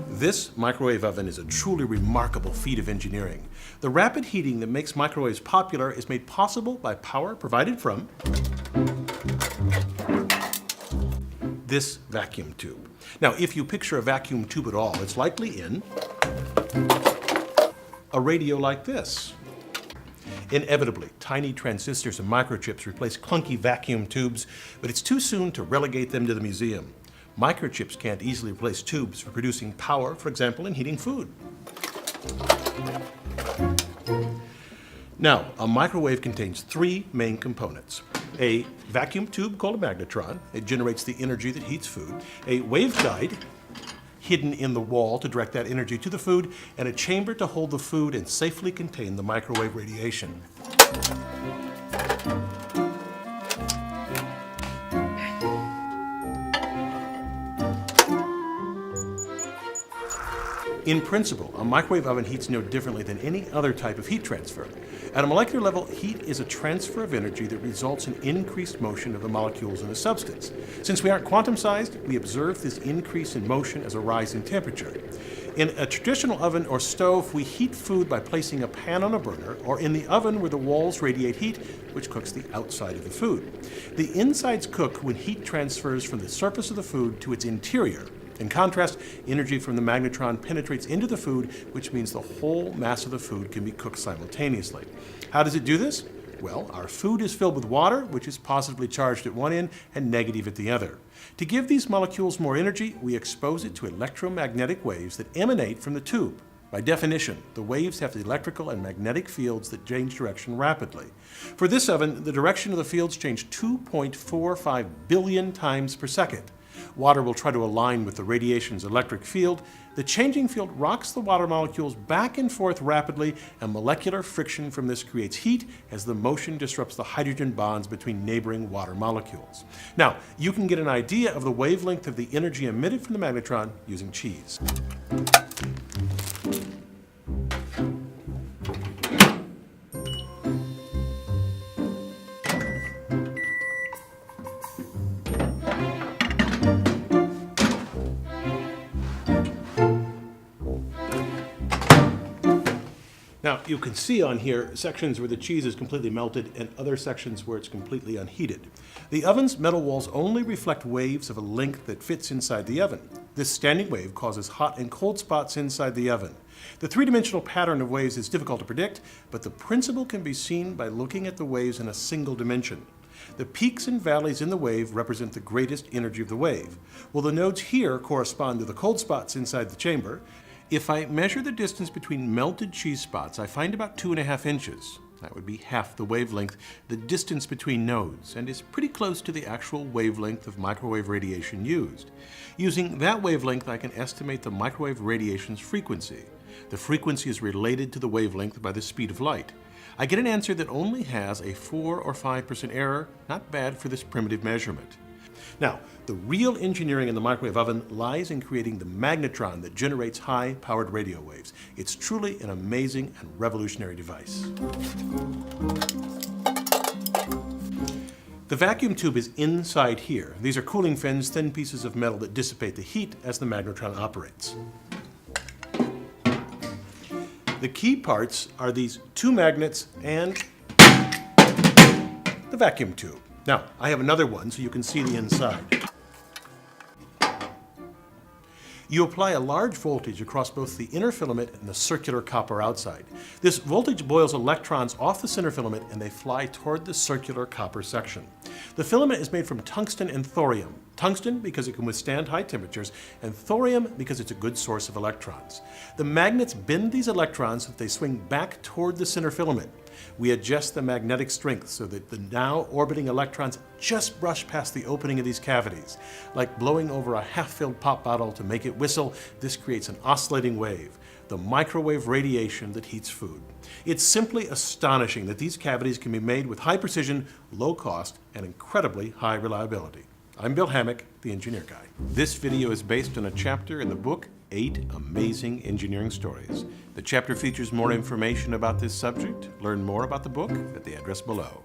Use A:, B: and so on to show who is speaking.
A: This microwave oven is a truly remarkable feat of engineering. The rapid heating that makes microwaves popular is made possible by power provided from this vacuum tube. Now, if you picture a vacuum tube at all, it's likely in a radio like this. Inevitably, tiny transistors and microchips replace clunky vacuum tubes, but it's too soon to relegate them to the museum. Microchips can't easily replace tubes for producing power, for example, in heating food. Now, a microwave contains three main components. A vacuum tube called a magnetron. It generates the energy that heats food. A waveguide hidden in the wall to direct that energy to the food, and a chamber to hold the food and safely contain the microwave radiation. In principle, a microwave oven heats no differently than any other type of heat transfer. At a molecular level, heat is a transfer of energy that results in increased motion of the molecules in a substance. Since we aren't quantum-sized, we observe this increase in motion as a rise in temperature. In a traditional oven or stove, we heat food by placing a pan on a burner or in the oven where the walls radiate heat, which cooks the outside of the food. The insides cook when heat transfers from the surface of the food to its interior. In contrast, energy from the magnetron penetrates into the food, which means the whole mass of the food can be cooked simultaneously. How does it do this? Well, our food is filled with water, which is positively charged at one end and negative at the other. To give these molecules more energy, we expose it to electromagnetic waves that emanate from the tube. By definition, the waves have the electrical and magnetic fields that change direction rapidly. For this oven, the direction of the fields change 2.45 billion times per second. Water will try to align with the radiation's electric field. The changing field rocks the water molecules back and forth rapidly, and molecular friction from this creates heat as the motion disrupts the hydrogen bonds between neighboring water molecules. Now, you can get an idea of the wavelength of the energy emitted from the magnetron using cheese. Now, you can see on here sections where the cheese is completely melted and other sections where it's completely unheated. The oven's metal walls only reflect waves of a length that fits inside the oven. This standing wave causes hot and cold spots inside the oven. The three-dimensional pattern of waves is difficult to predict, but the principle can be seen by looking at the waves in a single dimension. The peaks and valleys in the wave represent the greatest energy of the wave. Well, the nodes here correspond to the cold spots inside the chamber. If I measure the distance between melted cheese spots, I find about 2.5 inches. That would be half the wavelength, the distance between nodes, and is pretty close to the actual wavelength of microwave radiation used. Using that wavelength, I can estimate the microwave radiation's frequency. The frequency is related to the wavelength by the speed of light. I get an answer that only has a 4 or 5% error, not bad for this primitive measurement. Now, the real engineering in the microwave oven lies in creating the magnetron that generates high-powered radio waves. It's truly an amazing and revolutionary device. The vacuum tube is inside here. These are cooling fins, thin pieces of metal that dissipate the heat as the magnetron operates. The key parts are these two magnets and the vacuum tube. Now, I have another one so you can see the inside. You apply a large voltage across both the inner filament and the circular copper outside. This voltage boils electrons off the center filament and they fly toward the circular copper section. The filament is made from tungsten and thorium. Tungsten because it can withstand high temperatures, and thorium because it's a good source of electrons. The magnets bend these electrons so that they swing back toward the center filament. We adjust the magnetic strength so that the now orbiting electrons just brush past the opening of these cavities. Like blowing over a half-filled pop bottle to make it whistle, this creates an oscillating wave, the microwave radiation that heats food. It's simply astonishing that these cavities can be made with high precision, low cost, and incredibly high reliability. I'm Bill Hammack, the Engineer Guy. This video is based on a chapter in the book, 8 Amazing Engineering Stories. The chapter features more information about this subject. Learn more about the book at the address below.